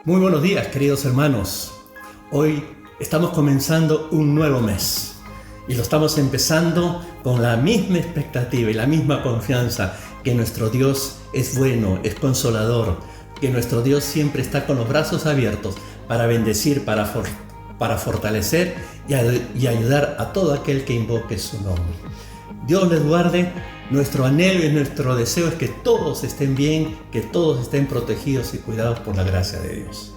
Muy buenos días, queridos hermanos. Hoy estamos comenzando un nuevo mes y lo estamos empezando con la misma expectativa y la misma confianza que nuestro Dios es bueno, es consolador, que nuestro Dios siempre está con los brazos abiertos para bendecir, para fortalecer y ayudar a todo aquel que invoque su nombre. Dios les guarde. Nuestro anhelo y nuestro deseo es que todos estén bien, que todos estén protegidos y cuidados por la gracia de Dios.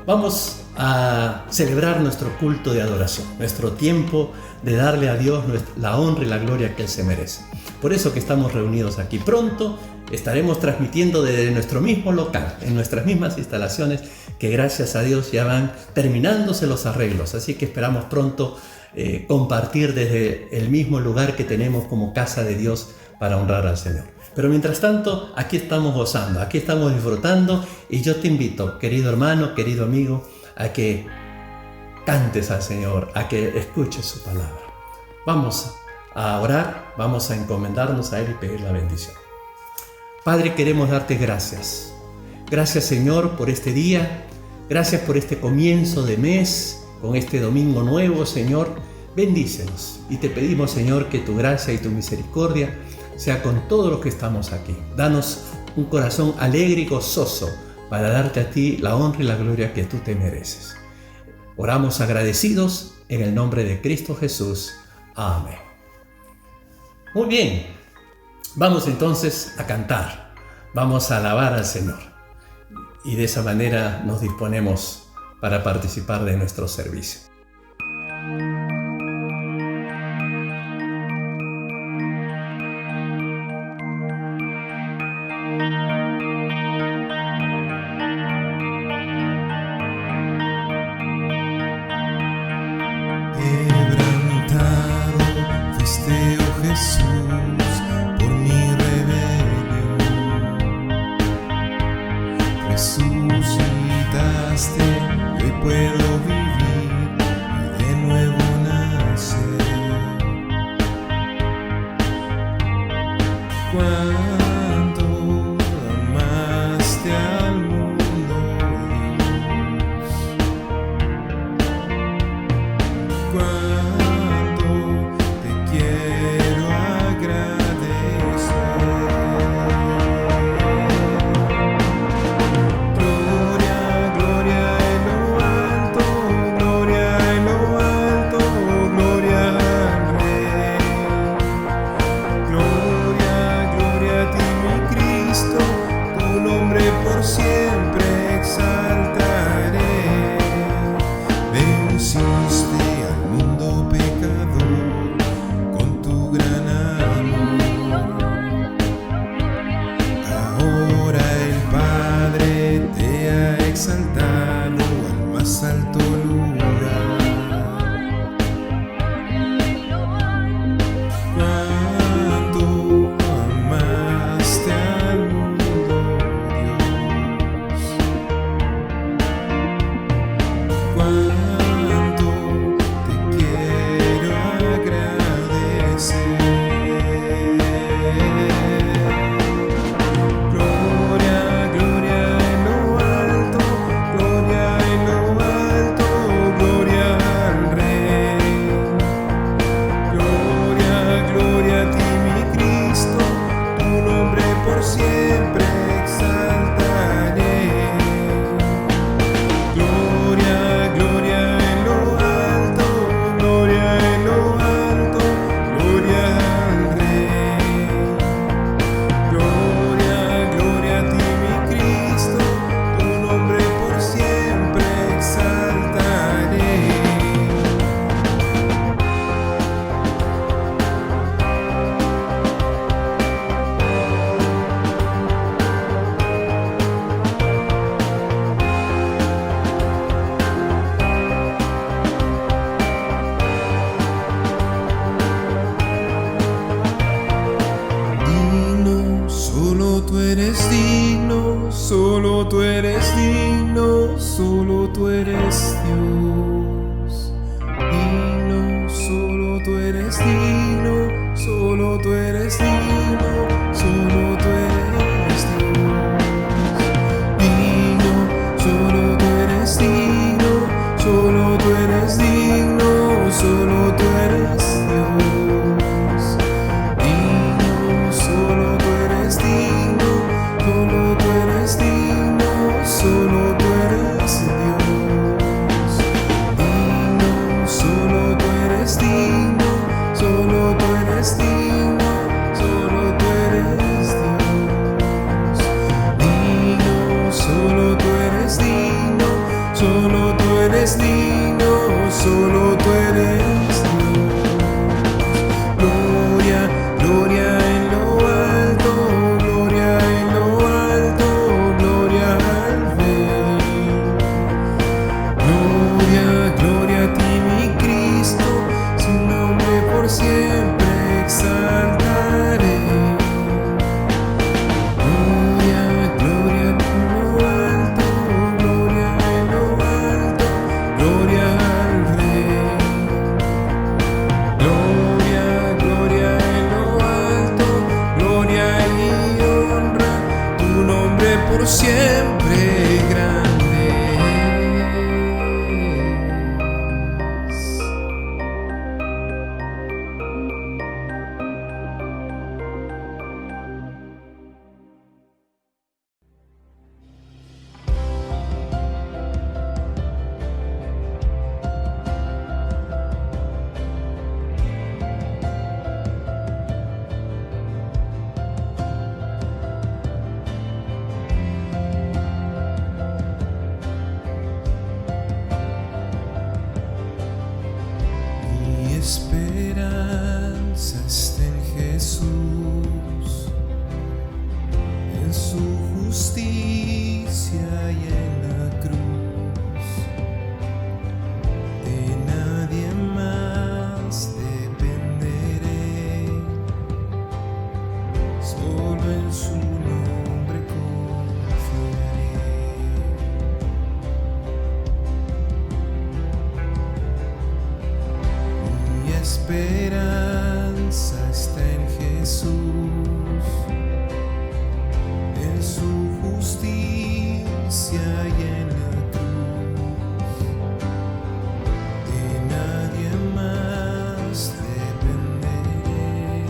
Vamos a celebrar nuestro culto de adoración, nuestro tiempo de darle a Dios la honra y la gloria que Él se merece. Por eso que estamos reunidos aquí. Pronto estaremos transmitiendo desde nuestro mismo local, en nuestras mismas instalaciones, que gracias a Dios ya van terminándose los arreglos. Así que esperamos pronto compartir desde el mismo lugar que tenemos como casa de Dios para honrar al Señor. Pero mientras tanto, aquí estamos gozando, aquí estamos disfrutando, y yo te invito, querido hermano, querido amigo, a que cantes al Señor, a que escuches su palabra. Vamos a orar, vamos a encomendarnos a Él y pedir la bendición. Padre, queremos darte gracias. Gracias, Señor, por este día. Gracias por este comienzo de mes, con este domingo nuevo, Señor. Bendícenos y te pedimos, Señor, que tu gracia y tu misericordia sea con todos los que estamos aquí. Danos un corazón alegre y gozoso para darte a ti la honra y la gloria que tú te mereces. Oramos agradecidos en el nombre de Cristo Jesús. Amén. Muy bien, vamos entonces a cantar, vamos a alabar al Señor y de esa manera nos disponemos para participar de nuestro servicio. Solo tú eres digno, solo tú eres Dios. Digno, solo tú eres digno, solo tú eres digno, solo tú eres Dios. Digno, solo por siempre grandes. Mi esperanza está en Jesús, en su justicia y en la cruz. De nadie más dependeré, solo en su nombre confiaré. Mi esperanza está en Jesús, en su justicia y en la cruz. De nadie más dependeré,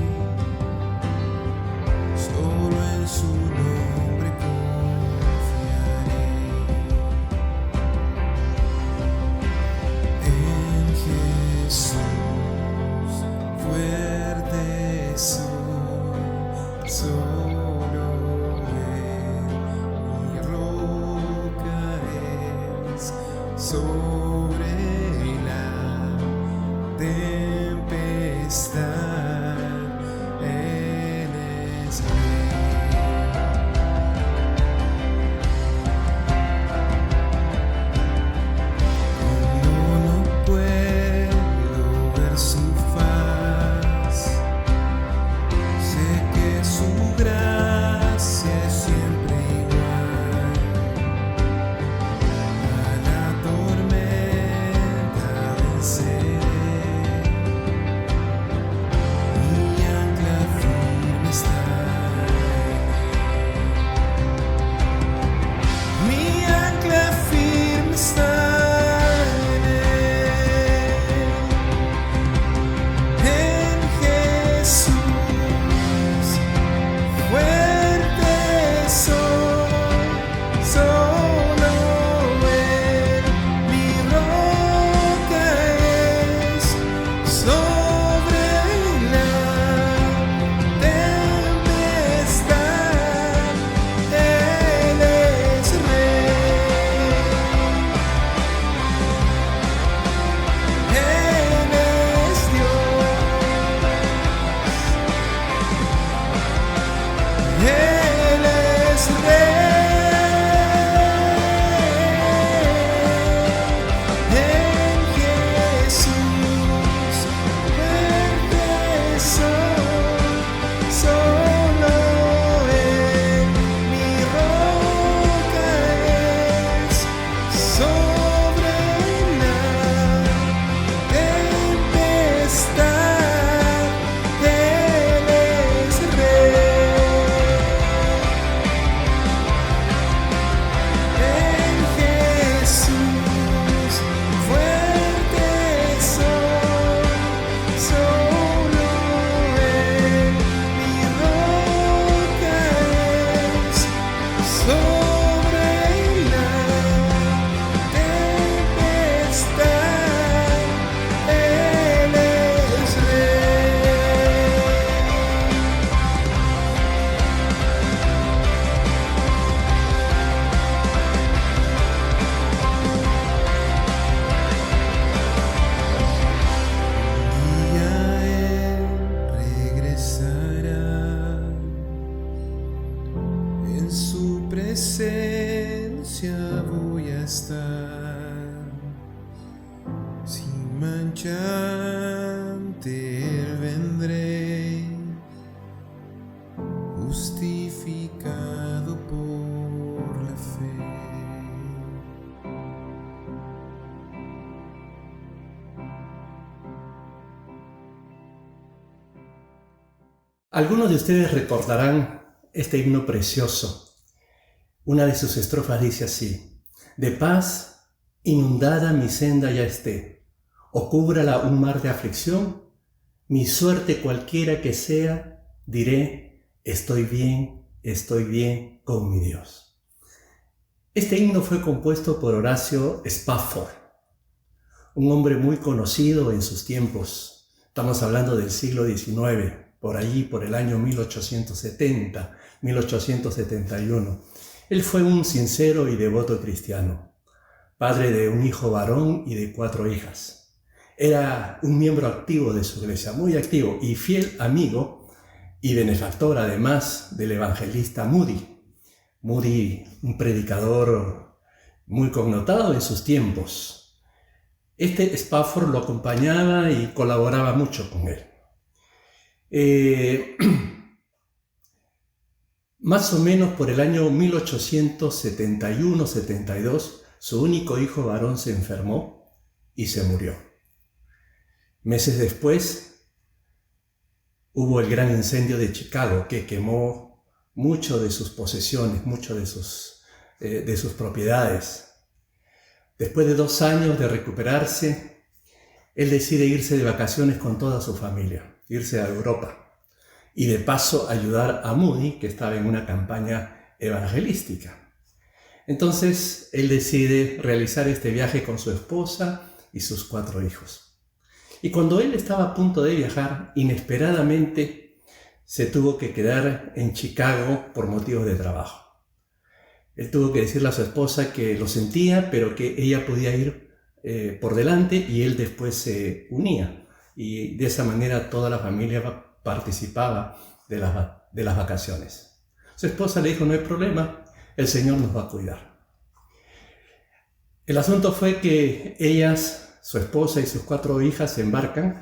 solo en su nombre confiaré. En Jesús fuerte soy, solo Él mi roca es. Sobre la tempestad Él es Rey. Cuando no puedo ver su faz, sé que su gracia es siempre igual. A la tormenta venceré, mi ancla firme está en Él. Mi ancla firme está en Él. En Jesús fuerte soy, solo Él mi roca es. Sobre la tempestad Él es Rey. Él es Dios, Él es Rey. En Jesús fuerte soy, solo Él mi roca es. Sobre la tempestad Él es Rey. En Jesús fuerte soy, solo Él mi roca es. Sobre la tempestad Él es Rey. Un día Él regresará, en su presencia voy a estar, sin mancha ante Él vendré, justificado por la fe. Algunos de ustedes recordarán este himno precioso Una de sus estrofas dice así: de paz inundada mi senda ya esté, o cúbrala un mar de aflicción, mi suerte cualquiera que sea, diré, estoy bien con mi Dios. Este himno fue compuesto por Horacio Spafford, un hombre muy conocido en sus tiempos. Estamos hablando del siglo XIX, por allí, por el año 1870, 1871. Él fue un sincero y devoto cristiano, padre de un hijo varón y de 4 hijas. Era un miembro activo de su iglesia, muy activo y fiel amigo y benefactor además del evangelista Moody. Moody, un predicador muy connotado en sus tiempos. Este Spafford lo acompañaba y colaboraba mucho con él. Más o menos por el año 1871-72, su único hijo varón se enfermó y se murió. Meses después hubo el gran incendio de Chicago que quemó mucho de sus posesiones, mucho de sus propiedades. Después de 2 años de recuperarse, él decide irse de vacaciones con toda su familia, irse a Europa y de paso ayudar a Moody, que estaba en una campaña evangelística. Entonces él decide realizar este viaje con su esposa y sus 4 hijos. Y cuando él estaba a punto de viajar, inesperadamente se tuvo que quedar en Chicago por motivos de trabajo. Él tuvo que decirle a su esposa que lo sentía, pero que ella podía ir por delante y él después se unía. Y de esa manera toda la familia participaba de las vacaciones. Su esposa le dijo: no hay problema, el Señor nos va a cuidar. El asunto fue que ellas, su esposa y sus 4 hijas se embarcan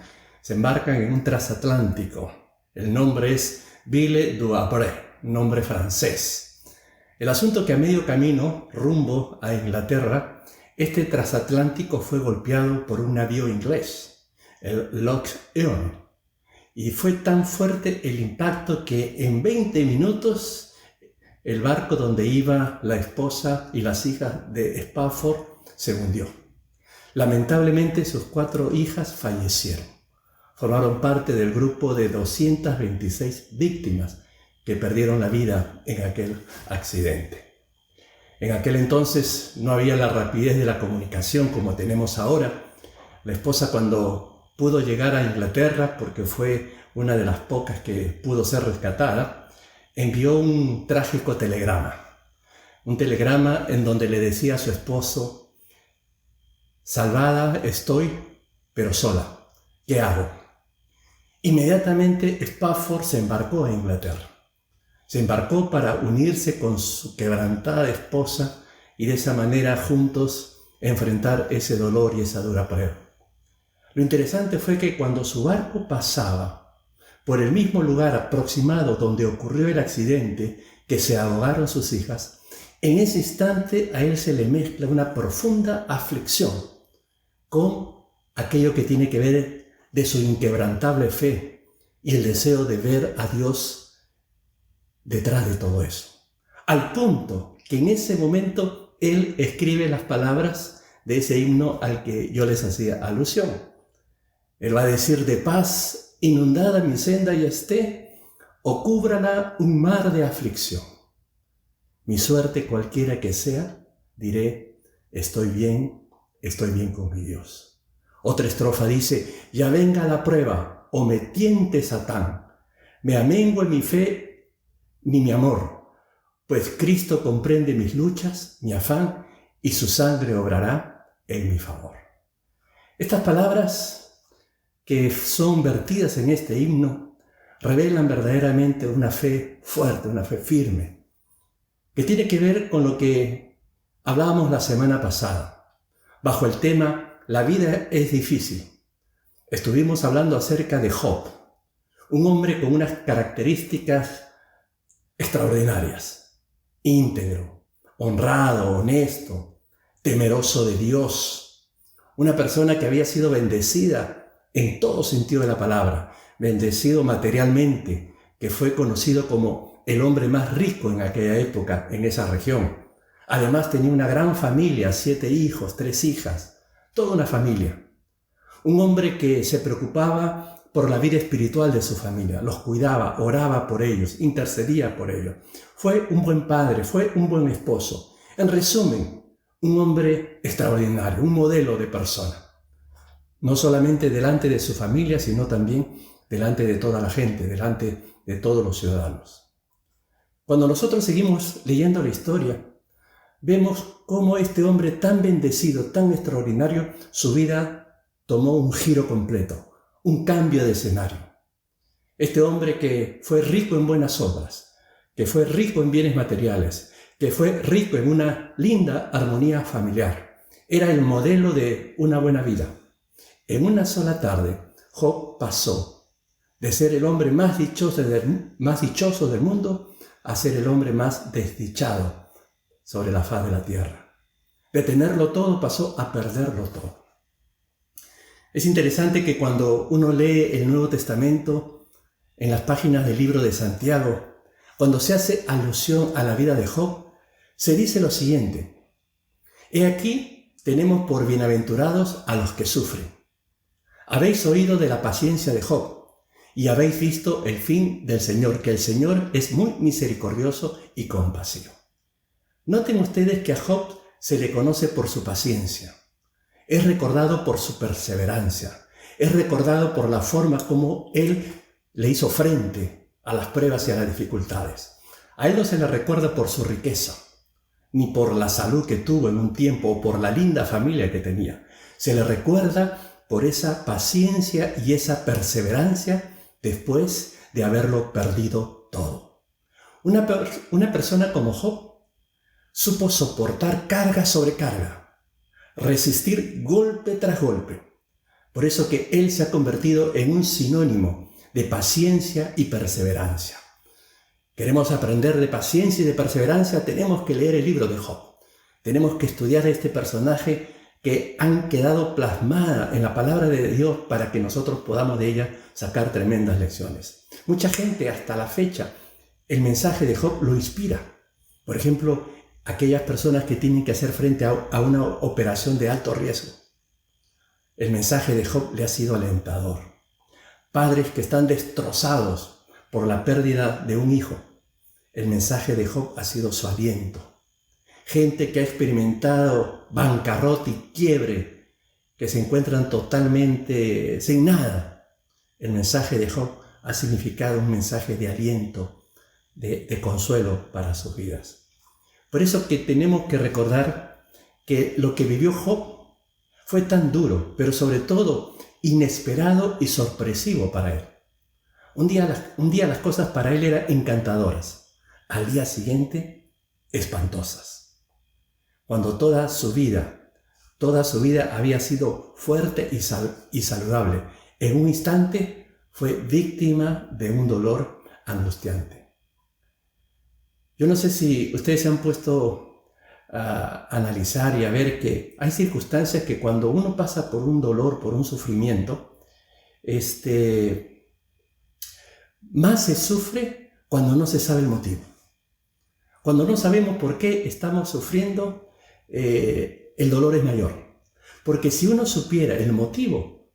en un transatlántico. El nombre es Ville du Havre, nombre francés. El asunto que a medio camino, rumbo a Inglaterra, este transatlántico fue golpeado por un navío inglés, el Loch Eon. Y fue tan fuerte el impacto que en 20 minutos el barco donde iba la esposa y las hijas de Spafford se hundió. Lamentablemente sus 4 hijas fallecieron. Formaron parte del grupo de 226 víctimas que perdieron la vida en aquel accidente. En aquel entonces no había la rapidez de la comunicación como tenemos ahora. La esposa, cuando pudo llegar a Inglaterra, porque fue una de las pocas que pudo ser rescatada, envió un trágico telegrama. Un telegrama en donde le decía a su esposo: salvada estoy, pero sola. ¿Qué hago? Inmediatamente Spafford se embarcó a Inglaterra. Se embarcó para unirse con su quebrantada esposa y de esa manera juntos enfrentar ese dolor y esa dura prueba. Lo interesante fue que cuando su barco pasaba por el mismo lugar aproximado donde ocurrió el accidente, que se ahogaron sus hijas, en ese instante a él se le mezcla una profunda aflicción con aquello que tiene que ver de su inquebrantable fe y el deseo de ver a Dios detrás de todo eso. Al punto que en ese momento él escribe las palabras de ese himno al que yo les hacía alusión. Él va a decir: de paz inundada mi senda ya esté, o cúbrala un mar de aflicción. Mi suerte cualquiera que sea, diré, estoy bien con mi Dios. Otra estrofa dice: ya venga la prueba, o me tiente Satán, me amengue mi fe ni mi amor, pues Cristo comprende mis luchas, mi afán, y su sangre obrará en mi favor. Estas palabras que son vertidas en este himno revelan verdaderamente una fe fuerte, una fe firme, que tiene que ver con lo que hablábamos la semana pasada, bajo el tema La vida es difícil. Estuvimos hablando acerca de Job, un hombre con unas características extraordinarias: íntegro, honrado, honesto, temeroso de Dios, una persona que había sido bendecida en todo sentido de la palabra, bendecido materialmente, que fue conocido como el hombre más rico en aquella época, en esa región. Además tenía una gran familia, 7 hijos, 3 hijas, toda una familia. Un hombre que se preocupaba por la vida espiritual de su familia, los cuidaba, oraba por ellos, intercedía por ellos. Fue un buen padre, fue un buen esposo. En resumen, un hombre extraordinario, un modelo de persona. No solamente delante de su familia, sino también delante de toda la gente, delante de todos los ciudadanos. Cuando nosotros seguimos leyendo la historia, vemos cómo este hombre tan bendecido, tan extraordinario, su vida tomó un giro completo, un cambio de escenario. Este hombre que fue rico en buenas obras, que fue rico en bienes materiales, que fue rico en una linda armonía familiar, era el modelo de una buena vida. En una sola tarde, Job pasó de ser el hombre más dichoso del mundo a ser el hombre más desdichado sobre la faz de la tierra. De tenerlo todo pasó a perderlo todo. Es interesante que cuando uno lee el Nuevo Testamento, en las páginas del libro de Santiago, cuando se hace alusión a la vida de Job, se dice lo siguiente: He aquí tenemos por bienaventurados a los que sufren. Habéis oído de la paciencia de Job y habéis visto el fin del Señor, que el Señor es muy misericordioso y compasivo. Noten ustedes que a Job se le conoce por su paciencia. Es recordado por su perseverancia. Es recordado por la forma como él le hizo frente a las pruebas y a las dificultades. A él no se le recuerda por su riqueza, ni por la salud que tuvo en un tiempo o por la linda familia que tenía. Se le recuerda por esa paciencia y esa perseverancia después de haberlo perdido todo. Una persona como Job supo soportar carga sobre carga, resistir golpe tras golpe. Por eso que él se ha convertido en un sinónimo de paciencia y perseverancia. Queremos aprender de paciencia y de perseverancia, tenemos que leer el libro de Job. Tenemos que estudiar a este personaje que han quedado plasmadas en la palabra de Dios para que nosotros podamos de ella sacar tremendas lecciones. Mucha gente hasta la fecha, el mensaje de Job lo inspira. Por ejemplo, aquellas personas que tienen que hacer frente a una operación de alto riesgo. El mensaje de Job le ha sido alentador. Padres que están destrozados por la pérdida de un hijo. El mensaje de Job ha sido su aliento. Gente que ha experimentado bancarrota y quiebre, que se encuentran totalmente sin nada. El mensaje de Job ha significado un mensaje de aliento, de consuelo para sus vidas. Por eso que tenemos que recordar que lo que vivió Job fue tan duro, pero sobre todo inesperado y sorpresivo para él. Un día las cosas para él eran encantadoras, al día siguiente espantosas. Cuando toda su vida había sido fuerte y saludable, en un instante fue víctima de un dolor angustiante. Yo no sé si ustedes se han puesto a analizar y a ver que hay circunstancias que cuando uno pasa por un dolor, por un sufrimiento, más se sufre cuando no se sabe el motivo. Cuando no sabemos por qué estamos sufriendo, el dolor es mayor. Porque si uno supiera el motivo,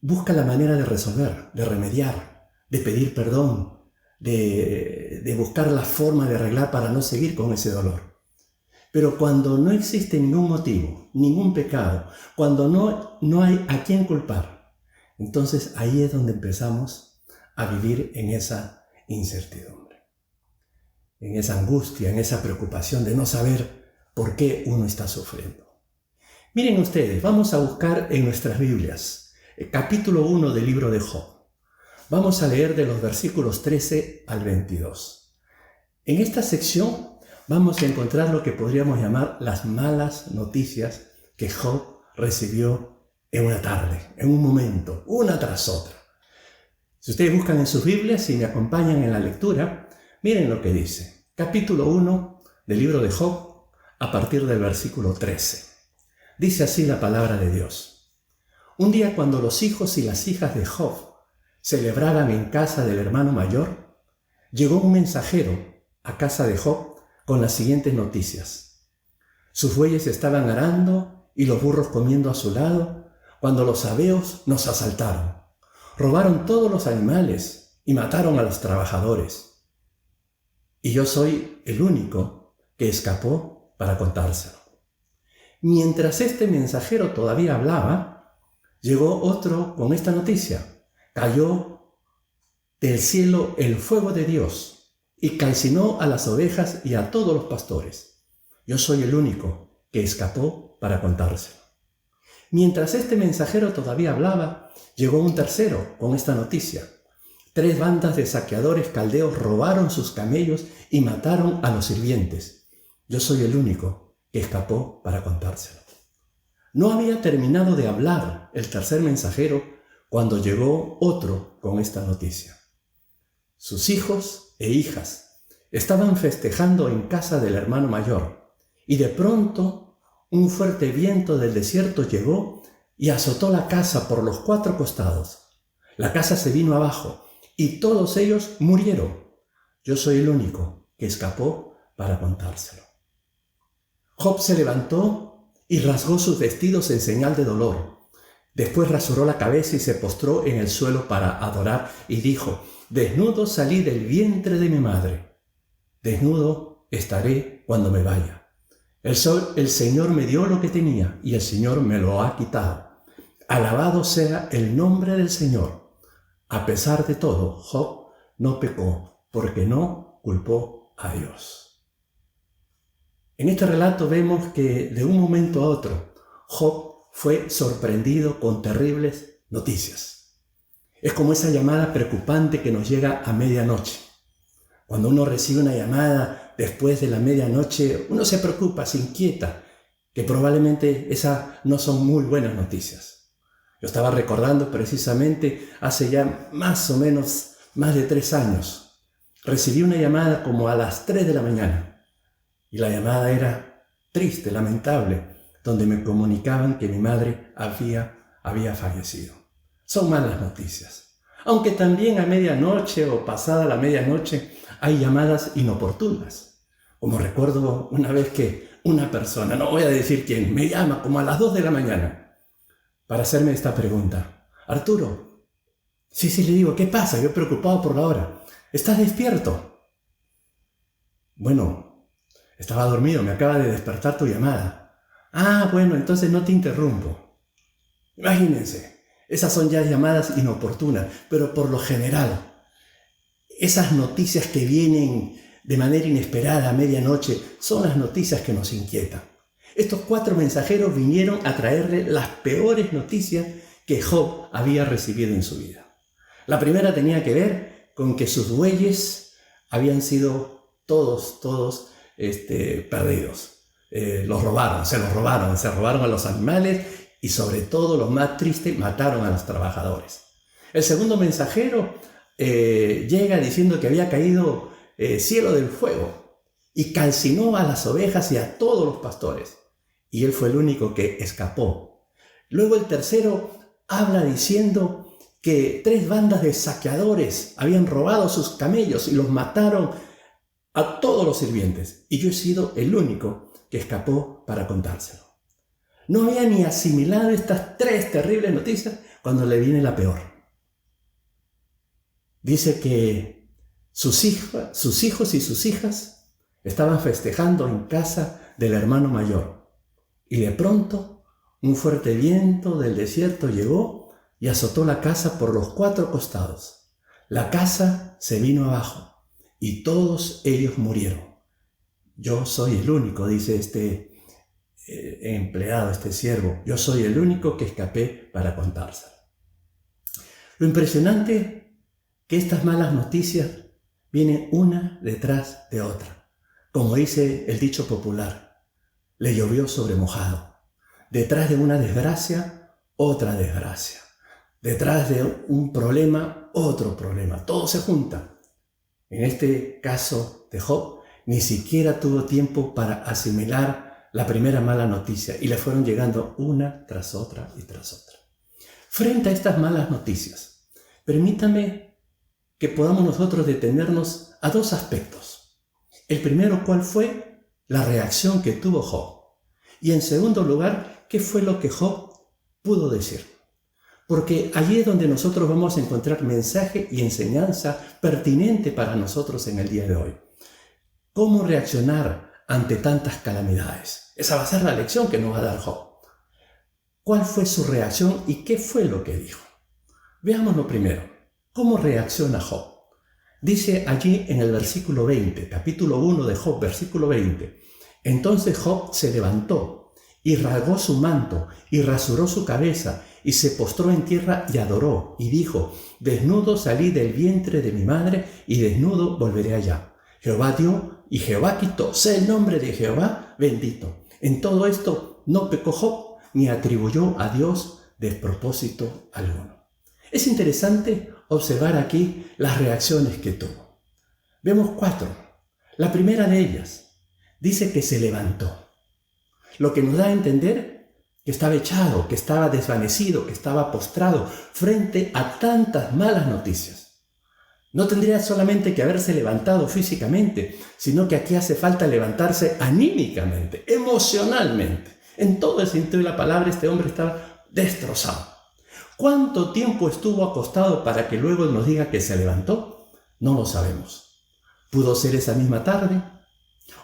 busca la manera de resolver, de remediar, de pedir perdón, de buscar la forma de arreglar para no seguir con ese dolor. Pero cuando no existe ningún motivo, ningún pecado, cuando no hay a quién culpar, entonces ahí es donde empezamos a vivir en esa incertidumbre, en esa angustia, en esa preocupación de no saber por qué uno está sufriendo. Miren ustedes, vamos a buscar en nuestras Biblias el capítulo 1 del libro de Job. Vamos a leer de los versículos 13 al 22. En esta sección vamos a encontrar lo que podríamos llamar las malas noticias que Job recibió en una tarde, en un momento, una tras otra. Si ustedes buscan en sus Biblias y me acompañan en la lectura, miren lo que dice. Capítulo 1 del libro de Job, a partir del versículo 13. Dice así la palabra de Dios. Un día cuando los hijos y las hijas de Job celebraban en casa del hermano mayor, llegó un mensajero a casa de Job con las siguientes noticias. Sus bueyes estaban arando y los burros comiendo a su lado cuando los sabeos nos asaltaron. Robaron todos los animales y mataron a los trabajadores. Y yo soy el único que escapó para contárselo. Mientras este mensajero todavía hablaba, llegó otro con esta noticia. Cayó del cielo el fuego de Dios y calcinó a las ovejas y a todos los pastores. Yo soy el único que escapó para contárselo. Mientras este mensajero todavía hablaba, llegó un tercero con esta noticia. 3 bandas de saqueadores caldeos robaron sus camellos y mataron a los sirvientes. Yo soy el único que escapó para contárselo. No había terminado de hablar el tercer mensajero cuando llegó otro con esta noticia. Sus hijos e hijas estaban festejando en casa del hermano mayor y de pronto un fuerte viento del desierto llegó y azotó la casa por los 4 costados. La casa se vino abajo y todos ellos murieron. Yo soy el único que escapó para contárselo. Job se levantó y rasgó sus vestidos en señal de dolor. Después rasuró la cabeza y se postró en el suelo para adorar y dijo: desnudo salí del vientre de mi madre. Desnudo estaré cuando me vaya. El Señor me dio lo que tenía y el Señor me lo ha quitado. Alabado sea el nombre del Señor. A pesar de todo, Job no pecó porque no culpó a Dios. En este relato vemos que de un momento a otro, Job fue sorprendido con terribles noticias. Es como esa llamada preocupante que nos llega a medianoche. Cuando uno recibe una llamada después de la medianoche, uno se preocupa, se inquieta, que probablemente esas no son muy buenas noticias. Yo estaba recordando precisamente hace ya más o menos más de 3 años. Recibí una llamada como a las 3 de la mañana. Y la llamada era triste, lamentable, donde me comunicaban que mi madre había fallecido. Son malas noticias. Aunque también a medianoche o pasada la medianoche hay llamadas inoportunas. Como recuerdo una vez que una persona, no voy a decir quién, me llama como a las 2 de la mañana para hacerme esta pregunta. Arturo, sí, le digo, ¿qué pasa? Yo preocupado por la hora. ¿Estás despierto? Bueno, estaba dormido, me acaba de despertar tu llamada. Ah, bueno, entonces no te interrumpo. Imagínense, esas son ya llamadas inoportunas, pero por lo general, esas noticias que vienen de manera inesperada a medianoche son las noticias que nos inquietan. Estos 4 mensajeros vinieron a traerle las peores noticias que Job había recibido en su vida. La primera tenía que ver con que sus bueyes habían sido todos perdidos. Se los robaron a los animales y sobre todo, lo más triste, mataron a los trabajadores. El segundo mensajero llega diciendo que había caído cielo del fuego y calcinó a las ovejas y a todos los pastores. Y él fue el único que escapó. Luego el tercero habla diciendo que 3 bandas de saqueadores habían robado sus camellos y los mataron a todos los sirvientes, y yo he sido el único que escapó para contárselo. No había ni asimilado estas 3 terribles noticias cuando le viene la peor. Dice que sus hijos y sus hijas estaban festejando en casa del hermano mayor, y de pronto un fuerte viento del desierto llegó y azotó la casa por los 4 costados. La casa se vino abajo y todos ellos murieron. Yo soy el único, dice este empleado, este siervo, yo soy el único que escapé para contárselo. Lo impresionante que estas malas noticias vienen una detrás de otra. Como dice el dicho popular, le llovió sobre mojado. Detrás de una desgracia, otra desgracia. Detrás de un problema, otro problema. Todo se junta. En este caso de Job, ni siquiera tuvo tiempo para asimilar la primera mala noticia y le fueron llegando una tras otra y tras otra. Frente a estas malas noticias, permítame que podamos nosotros detenernos a dos aspectos. El primero, ¿cuál fue la reacción que tuvo Job? Y en segundo lugar, ¿qué fue lo que Job pudo decir? Porque allí es donde nosotros vamos a encontrar mensaje y enseñanza pertinente para nosotros en el día de hoy. ¿Cómo reaccionar ante tantas calamidades? Esa va a ser la lección que nos va a dar Job. ¿Cuál fue su reacción y qué fue lo que dijo? Veámoslo primero. ¿Cómo reacciona Job? Dice allí en el versículo 20, capítulo 1 de Job, versículo 20. Entonces Job se levantó y rasgó su manto y rasuró su cabeza y se postró en tierra y adoró y dijo: desnudo salí del vientre de mi madre y desnudo volveré allá. Jehová dio y Jehová quitó. Sea el nombre de Jehová bendito. En todo esto no pecó Job ni atribuyó a Dios despropósito alguno. Es interesante observar aquí las reacciones que tuvo. Vemos 4. La primera de ellas dice que se levantó, lo que nos da a entender que estaba echado, que estaba desvanecido, que estaba postrado frente a tantas malas noticias. No tendría solamente que haberse levantado físicamente, sino que aquí hace falta levantarse anímicamente, emocionalmente. En todo el sentido de la palabra, este hombre estaba destrozado. ¿Cuánto tiempo estuvo acostado para que luego nos diga que se levantó? No lo sabemos. ¿Pudo ser esa misma tarde?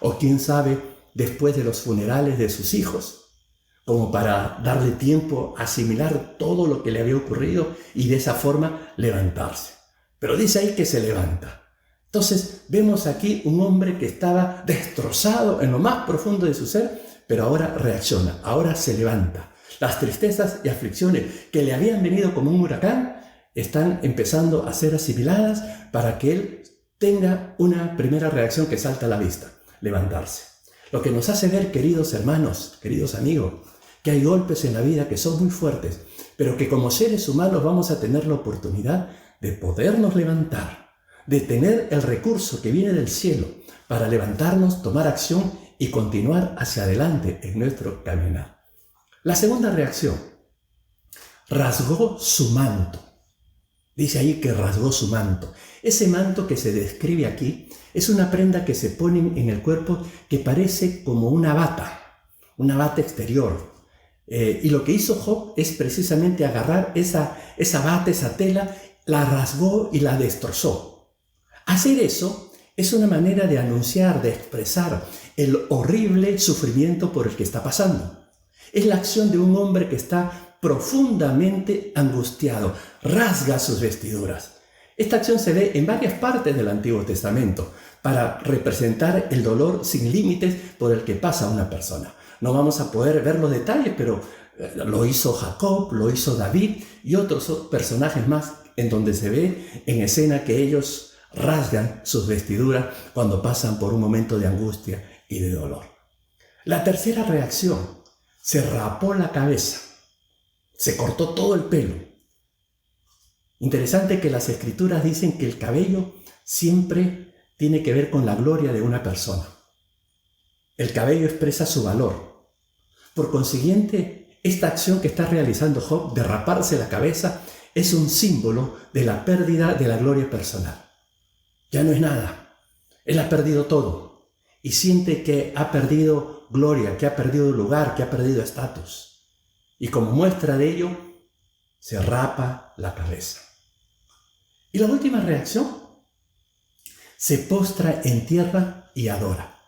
O quién sabe, después de los funerales de sus hijos, como para darle tiempo a asimilar todo lo que le había ocurrido y de esa forma levantarse. Pero dice ahí que se levanta. Entonces vemos aquí un hombre que estaba destrozado en lo más profundo de su ser, pero ahora reacciona, ahora se levanta. Las tristezas y aflicciones que le habían venido como un huracán están empezando a ser asimiladas para que él tenga una primera reacción que salta a la vista: levantarse. Lo que nos hace ver, queridos hermanos, queridos amigos, que hay golpes en la vida que son muy fuertes, pero que como seres humanos vamos a tener la oportunidad de podernos levantar, de tener el recurso que viene del cielo para levantarnos, tomar acción y continuar hacia adelante en nuestro caminar. La segunda reacción: rasgó su manto. Dice ahí que rasgó su manto. Ese manto que se describe aquí es una prenda que se pone en el cuerpo que parece como una bata exterior. Y lo que hizo Job es precisamente agarrar esa bata, esa tela, la rasgó y la destrozó. Hacer eso es una manera de anunciar, de expresar el horrible sufrimiento por el que está pasando. Es la acción de un hombre que está profundamente angustiado, rasga sus vestiduras. Esta acción se ve en varias partes del Antiguo Testamento para representar el dolor sin límites por el que pasa una persona. No vamos a poder ver los detalles, pero lo hizo Jacob, lo hizo David y otros personajes más en donde se ve en escena que ellos rasgan sus vestiduras cuando pasan por un momento de angustia y de dolor. La tercera reacción: se rapó la cabeza, se cortó todo el pelo. Interesante que las escrituras dicen que el cabello siempre tiene que ver con la gloria de una persona. El cabello expresa su valor. Por consiguiente, esta acción que está realizando Job de raparse la cabeza es un símbolo de la pérdida de la gloria personal. Ya no es nada. Él ha perdido todo y siente que ha perdido gloria, que ha perdido lugar, que ha perdido estatus. Y como muestra de ello, se rapa la cabeza. Y la última reacción: se postra en tierra y adora.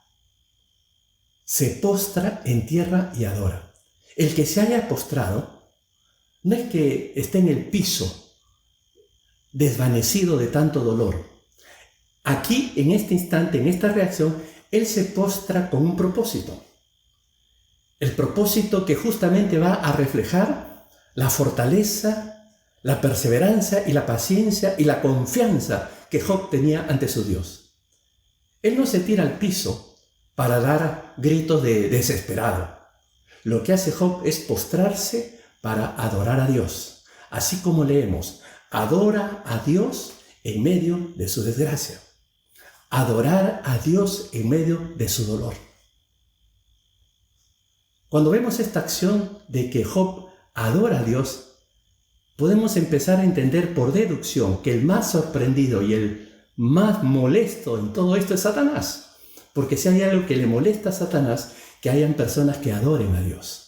Se postra en tierra y adora. El que se haya postrado no es que esté en el piso desvanecido de tanto dolor. Aquí, en este instante, en esta reacción, él se postra con un propósito. El propósito que justamente va a reflejar la fortaleza, la perseverancia y la paciencia y la confianza que Job tenía ante su Dios. Él no se tira al piso para dar gritos de desesperado. Lo que hace Job es postrarse para adorar a Dios. Así como leemos: adora a Dios en medio de su desgracia. Adorar a Dios en medio de su dolor. Cuando vemos esta acción de que Job adora a Dios, podemos empezar a entender por deducción que el más sorprendido y el más molesto en todo esto es Satanás. Porque si hay algo que le molesta a Satanás, que hayan personas que adoren a Dios.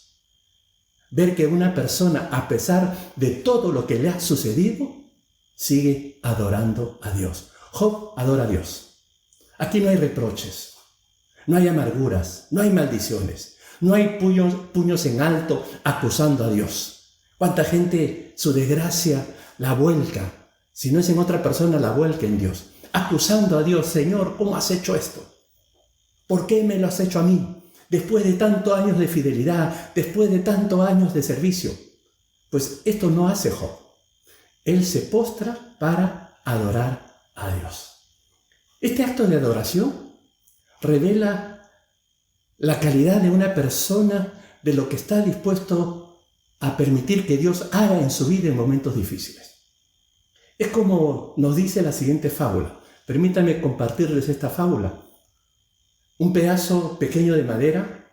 Ver que una persona, a pesar de todo lo que le ha sucedido, sigue adorando a Dios. Job adora a Dios. Aquí no hay reproches, no hay amarguras, no hay maldiciones, no hay puños en alto acusando a Dios. ¿Cuánta gente su desgracia la vuelca? Si no es en otra persona, la vuelca en Dios. Acusando a Dios, Señor, ¿cómo has hecho esto? ¿Por qué me lo has hecho a mí? Después de tantos años de fidelidad, después de tantos años de servicio. Pues esto no hace Job. Él se postra para adorar a Dios. Este acto de adoración revela la calidad de una persona, de lo que está dispuesto a permitir que Dios haga en su vida en momentos difíciles. Es como nos dice la siguiente fábula. Permítanme compartirles esta fábula. Un pedazo pequeño de madera,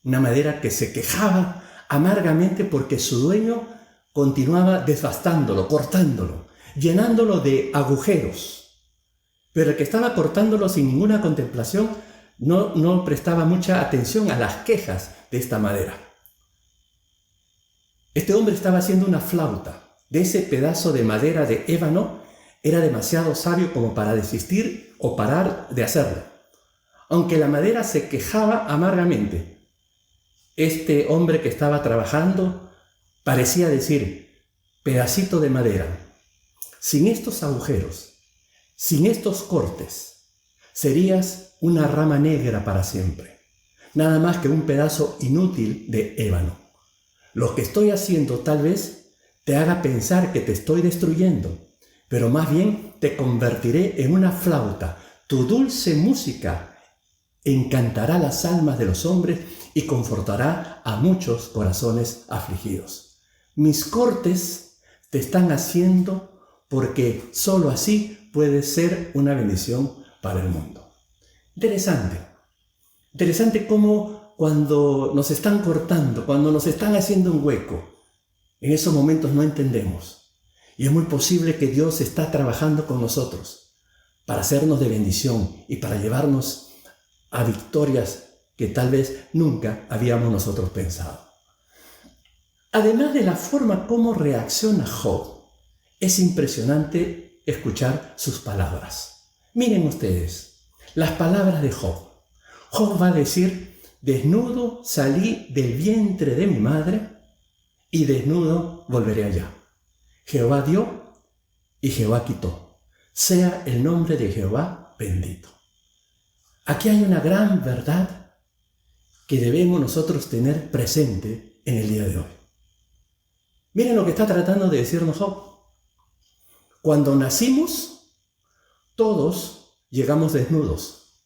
una madera que se quejaba amargamente porque su dueño continuaba devastándolo, cortándolo, llenándolo de agujeros. Pero el que estaba cortándolo sin ninguna contemplación no prestaba mucha atención a las quejas de esta madera. Este hombre estaba haciendo una flauta. De ese pedazo de madera de ébano era demasiado sabio como para desistir o parar de hacerlo. Aunque la madera se quejaba amargamente, este hombre que estaba trabajando parecía decir: pedacito de madera, sin estos agujeros, sin estos cortes, serías una rama negra para siempre, nada más que un pedazo inútil de ébano. Lo que estoy haciendo tal vez te haga pensar que te estoy destruyendo, pero más bien te convertiré en una flauta. Tu dulce música encantará las almas de los hombres y confortará a muchos corazones afligidos. Mis cortes te están haciendo porque sólo así puedes ser una bendición para el mundo. Interesante cómo cuando nos están cortando, cuando nos están haciendo un hueco, en esos momentos no entendemos. Y es muy posible que Dios está trabajando con nosotros para hacernos de bendición y para llevarnos a victorias que tal vez nunca habíamos nosotros pensado. Además de la forma como reacciona Job, es impresionante escuchar sus palabras. Miren ustedes, las palabras de Job. Job va a decir: desnudo salí del vientre de mi madre y desnudo volveré allá. Jehová dio y Jehová quitó. Sea el nombre de Jehová bendito. Aquí hay una gran verdad que debemos nosotros tener presente en el día de hoy. Miren lo que está tratando de decirnos Job. Cuando nacimos, todos llegamos desnudos.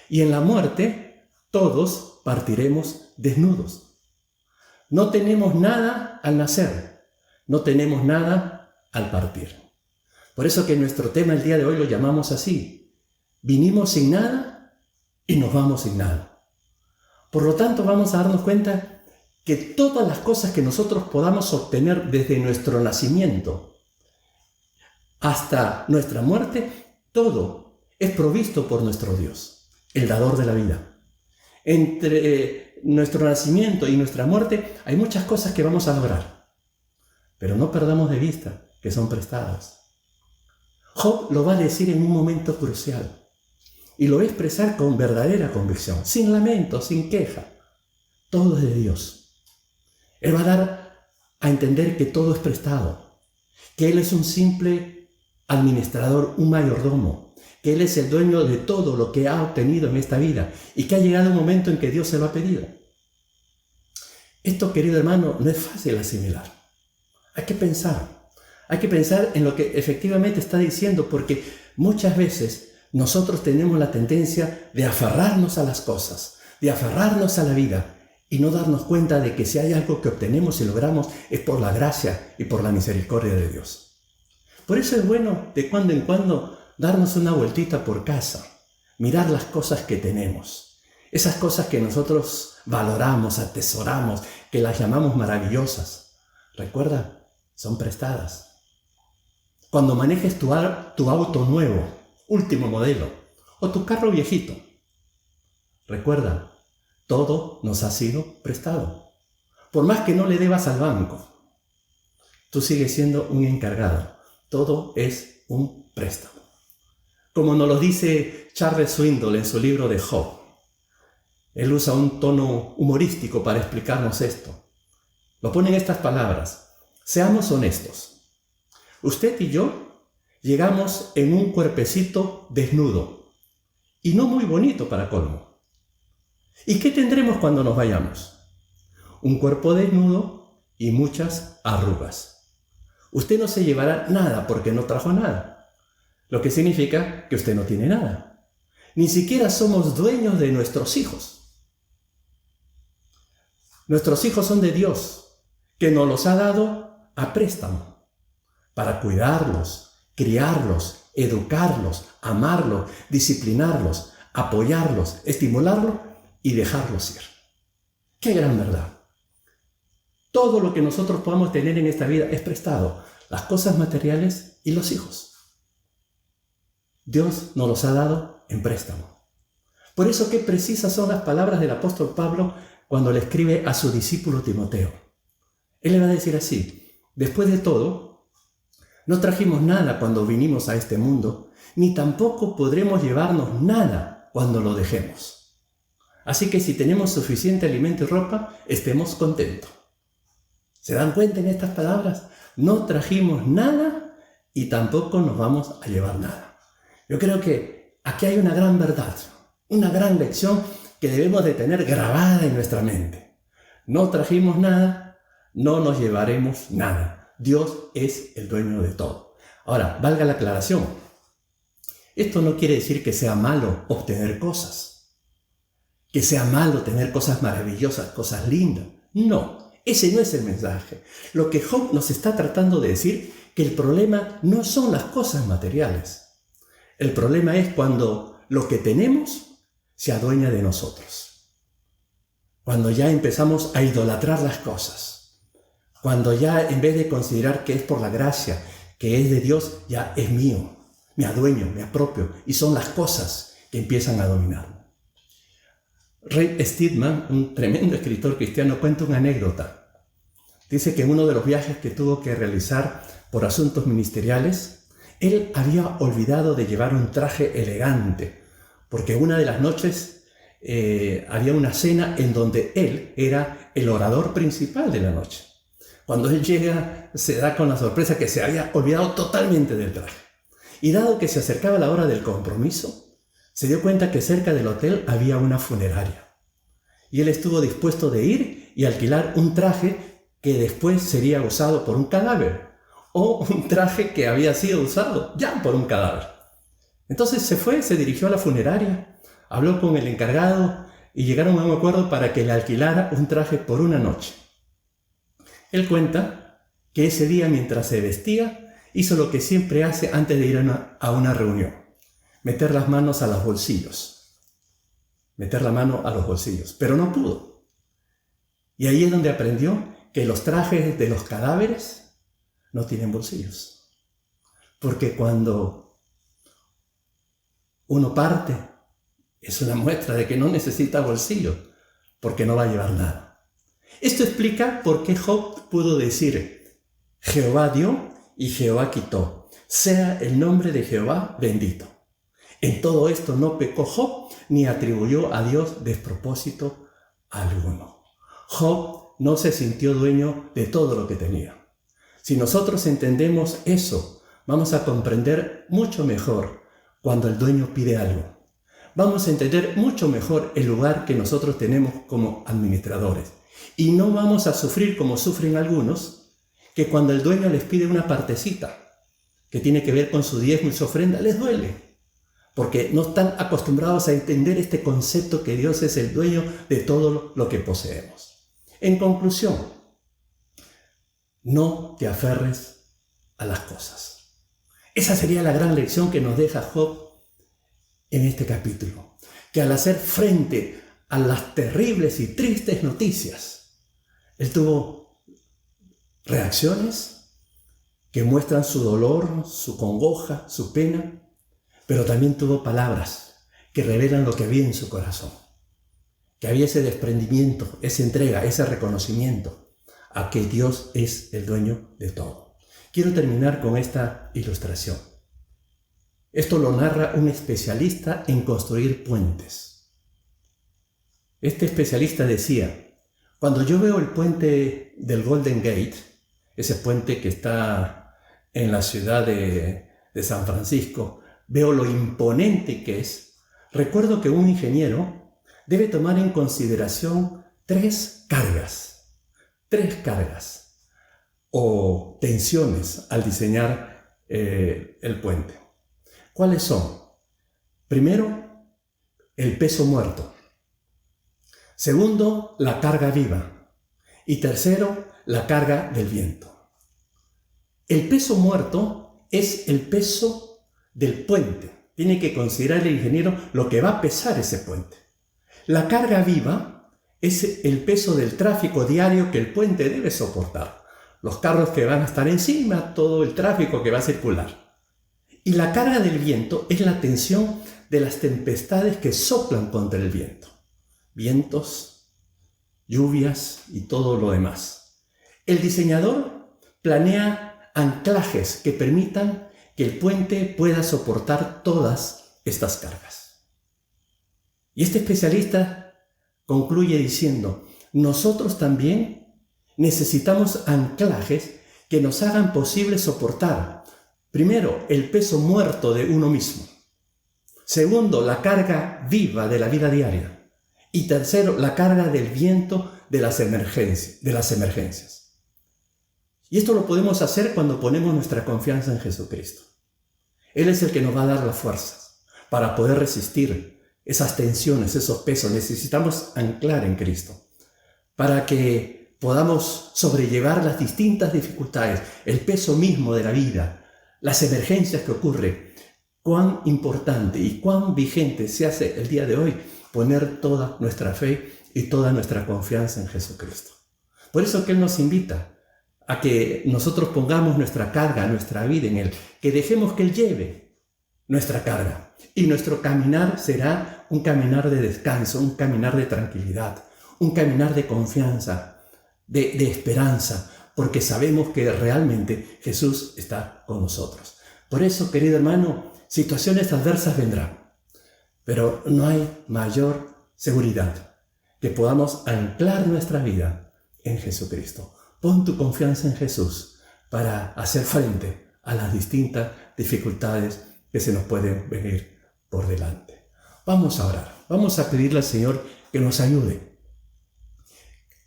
Y en la muerte, todos partiremos desnudos. No tenemos nada al nacer, no tenemos nada al partir. Por eso que nuestro tema el día de hoy lo llamamos así: vinimos sin nada y nos vamos sin nada. Por lo tanto, vamos a darnos cuenta que todas las cosas que nosotros podamos obtener desde nuestro nacimiento hasta nuestra muerte, todo es provisto por nuestro Dios, el dador de la vida. Entre nuestro nacimiento y nuestra muerte hay muchas cosas que vamos a lograr, pero no perdamos de vista que son prestadas. Job lo va a decir en un momento crucial y lo va a expresar con verdadera convicción, sin lamento, sin queja. Todo es de Dios. Él va a dar a entender que todo es prestado, que Él es un simple administrador, un mayordomo, que Él es el dueño de todo lo que ha obtenido en esta vida y que ha llegado un momento en que Dios se lo ha pedido. Esto, querido hermano, no es fácil asimilar. Hay que pensar en lo que efectivamente está diciendo, porque muchas veces nosotros tenemos la tendencia de aferrarnos a las cosas, de aferrarnos a la vida y no darnos cuenta de que si hay algo que obtenemos y logramos es por la gracia y por la misericordia de Dios. Por eso es bueno de cuando en cuando darnos una vueltita por casa, mirar las cosas que tenemos, esas cosas que nosotros valoramos, atesoramos, que las llamamos maravillosas. Recuerda son prestadas. Cuando manejes tu auto nuevo, último modelo, o tu carro viejito, recuerda, todo nos ha sido prestado. Por más que no le debas al banco, tú sigues siendo un encargado. Todo es un préstamo. Como nos lo dice Charles Swindoll en su libro de Job. Él usa un tono humorístico para explicarnos esto. Lo pone en estas palabras: seamos honestos. Usted y yo llegamos en un cuerpecito desnudo y no muy bonito para colmo. ¿Y qué tendremos cuando nos vayamos? Un cuerpo desnudo y muchas arrugas. Usted no se llevará nada porque no trajo nada, lo que significa que usted no tiene nada. Ni siquiera somos dueños de nuestros hijos. Nuestros hijos son de Dios, que nos los ha dado a préstamo, para cuidarlos, criarlos, educarlos, amarlos, disciplinarlos, apoyarlos, estimularlos y dejarlos ir. ¡Qué gran verdad! Todo lo que nosotros podamos tener en esta vida es prestado, las cosas materiales y los hijos. Dios nos los ha dado en préstamo. Por eso qué precisas son las palabras del apóstol Pablo cuando le escribe a su discípulo Timoteo. Él le va a decir así: después de todo, no trajimos nada cuando vinimos a este mundo, ni tampoco podremos llevarnos nada cuando lo dejemos. Así que si tenemos suficiente alimento y ropa, estemos contentos. ¿Se dan cuenta en estas palabras? No trajimos nada y tampoco nos vamos a llevar nada. Yo creo que aquí hay una gran verdad, una gran lección que debemos de tener grabada en nuestra mente. No trajimos nada, no nos llevaremos nada. Dios es el dueño de todo. Ahora, valga la aclaración. Esto no quiere decir que sea malo obtener cosas, que sea malo tener cosas maravillosas, cosas lindas. No, ese no es el mensaje. Lo que Job nos está tratando de decir, que el problema no son las cosas materiales. El problema es cuando lo que tenemos se adueña de nosotros. Cuando ya empezamos a idolatrar las cosas. Cuando ya en vez de considerar que es por la gracia, que es de Dios, ya es mío. Me adueño, me apropio. Y son las cosas que empiezan a dominar. Ray Stedman, un tremendo escritor cristiano, cuenta una anécdota. Dice que en uno de los viajes que tuvo que realizar por asuntos ministeriales, él había olvidado de llevar un traje elegante, porque una de las noches había una cena en donde él era el orador principal de la noche. Cuando él llega, se da con la sorpresa que se había olvidado totalmente del traje. Y dado que se acercaba la hora del compromiso, se dio cuenta que cerca del hotel había una funeraria. Y él estuvo dispuesto de ir y alquilar un traje que después sería usado por un cadáver, o un traje que había sido usado ya por un cadáver. Entonces se fue, se dirigió a la funeraria, habló con el encargado y llegaron a un acuerdo para que le alquilara un traje por una noche. Él cuenta que ese día, mientras se vestía, hizo lo que siempre hace antes de ir a una reunión: meter las manos a los bolsillos. Meter la mano a los bolsillos, pero no pudo. Y ahí es donde aprendió que los trajes de los cadáveres no tienen bolsillos. Porque cuando uno parte, es una muestra de que no necesita bolsillo, porque no va a llevar nada. Esto explica por qué Job pudo decir: Jehová dio y Jehová quitó. Sea el nombre de Jehová bendito. En todo esto no pecó Job, ni atribuyó a Dios despropósito alguno. Job no se sintió dueño de todo lo que tenía. Si nosotros entendemos eso, vamos a comprender mucho mejor cuando el dueño pide algo. Vamos a entender mucho mejor el lugar que nosotros tenemos como administradores. Y no vamos a sufrir como sufren algunos, que cuando el dueño les pide una partecita que tiene que ver con su diezmo y su ofrenda, les duele. Porque no están acostumbrados a entender este concepto que Dios es el dueño de todo lo que poseemos. En conclusión, no te aferres a las cosas. Esa sería la gran lección que nos deja Job en este capítulo. Que al hacer frente a las terribles y tristes noticias, él tuvo reacciones, que muestran su dolor, su congoja, su pena, pero también tuvo palabras que revelan lo que había en su corazón, que había ese desprendimiento, esa entrega, ese reconocimiento a que Dios es el dueño de todo. Quiero terminar con esta ilustración. Esto lo narra un especialista en construir puentes. Este especialista decía: cuando yo veo el puente del Golden Gate, ese puente que está en la ciudad de San Francisco, veo lo imponente que es. Recuerdo que un ingeniero debe tomar en consideración tres cargas o tensiones al diseñar el puente. ¿Cuáles son? Primero, el peso muerto. Segundo, la carga viva. Y tercero, la carga del viento. El peso muerto es el peso del puente. Tiene que considerar el ingeniero lo que va a pesar ese puente. La carga viva es el peso del tráfico diario que el puente debe soportar. Los carros que van a estar encima, todo el tráfico que va a circular. Y la carga del viento es la tensión de las tempestades que soplan contra el viento. Vientos, lluvias y todo lo demás. El diseñador planea anclajes que permitan que el puente pueda soportar todas estas cargas. Y este especialista concluye diciendo: nosotros también necesitamos anclajes que nos hagan posible soportar, primero, el peso muerto de uno mismo. Segundo, la carga viva de la vida diaria. Y tercero, la carga del viento de las emergencias. Y esto lo podemos hacer cuando ponemos nuestra confianza en Jesucristo. Él es el que nos va a dar las fuerzas para poder resistir esas tensiones, esos pesos. Necesitamos anclar en Cristo para que podamos sobrellevar las distintas dificultades, el peso mismo de la vida, las emergencias que ocurren. Cuán importante y cuán vigente se hace el día de hoy poner toda nuestra fe y toda nuestra confianza en Jesucristo. Por eso que Él nos invita a que nosotros pongamos nuestra carga, nuestra vida en Él, que dejemos que Él lleve nuestra carga. Y nuestro caminar será un caminar de descanso, un caminar de tranquilidad, un caminar de confianza, de esperanza, porque sabemos que realmente Jesús está con nosotros. Por eso, querido hermano, situaciones adversas vendrán, pero no hay mayor seguridad que podamos anclar nuestra vida en Jesucristo. Pon tu confianza en Jesús para hacer frente a las distintas dificultades que se nos pueden venir por delante. Vamos a orar, vamos a pedirle al Señor que nos ayude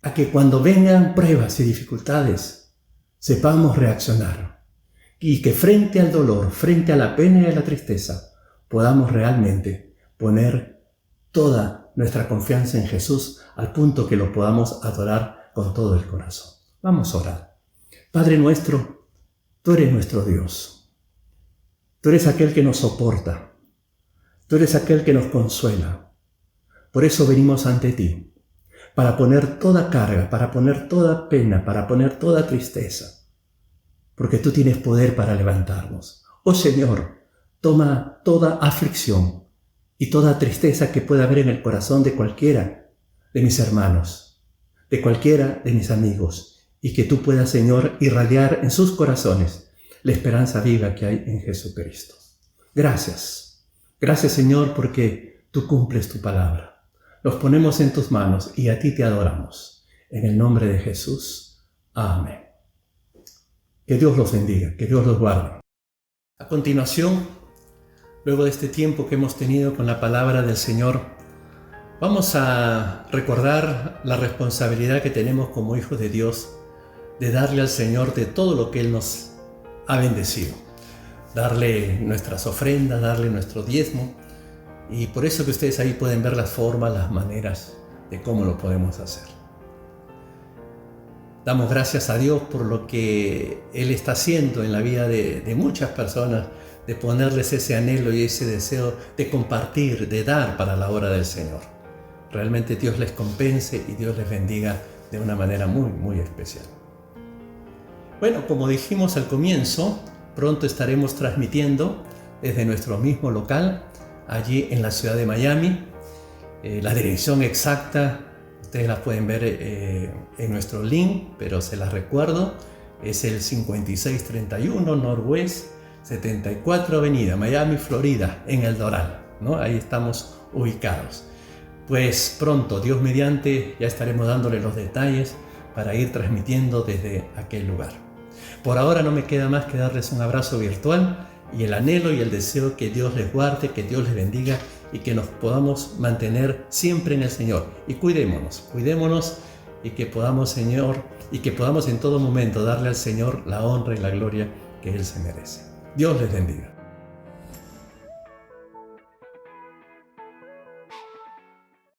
a que cuando vengan pruebas y dificultades sepamos reaccionar y que frente al dolor, frente a la pena y a la tristeza podamos realmente poner toda nuestra confianza en Jesús al punto que lo podamos adorar con todo el corazón. Vamos a orar. Padre nuestro, tú eres nuestro Dios. Tú eres aquel que nos soporta. Tú eres aquel que nos consuela. Por eso venimos ante ti, para poner toda carga, para poner toda pena, para poner toda tristeza, porque tú tienes poder para levantarnos. Oh Señor, toma toda aflicción y toda tristeza que pueda haber en el corazón de cualquiera de mis hermanos, de cualquiera de mis amigos, y que tú puedas, Señor, irradiar en sus corazones la esperanza viva que hay en Jesucristo. Gracias. Gracias, Señor, porque tú cumples tu palabra. Los ponemos en tus manos y a ti te adoramos. En el nombre de Jesús. Amén. Que Dios los bendiga, que Dios los guarde. A continuación, luego de este tiempo que hemos tenido con la palabra del Señor, vamos a recordar la responsabilidad que tenemos como hijos de Dios de darle al Señor de todo lo que Él nos ha bendecido. Darle nuestras ofrendas, darle nuestro diezmo. Y por eso que ustedes ahí pueden ver las formas, las maneras de cómo lo podemos hacer. Damos gracias a Dios por lo que Él está haciendo en la vida de muchas personas, de ponerles ese anhelo y ese deseo de compartir, de dar para la obra del Señor. Realmente Dios les compense y Dios les bendiga de una manera muy, muy especial. Bueno, como dijimos al comienzo, pronto estaremos transmitiendo desde nuestro mismo local, allí en la ciudad de Miami. La dirección exacta, ustedes la pueden ver en nuestro link, pero se las recuerdo, es el 5631 Northwest 74 Avenida, Miami, Florida, en El Doral, ¿no? Ahí estamos ubicados. Pues pronto, Dios mediante, ya estaremos dándole los detalles para ir transmitiendo desde aquel lugar. Por ahora no me queda más que darles un abrazo virtual y el anhelo y el deseo que Dios les guarde, que Dios les bendiga y que nos podamos mantener siempre en el Señor. Y cuidémonos y que podamos, Señor, y que podamos en todo momento darle al Señor la honra y la gloria que Él se merece. Dios les bendiga.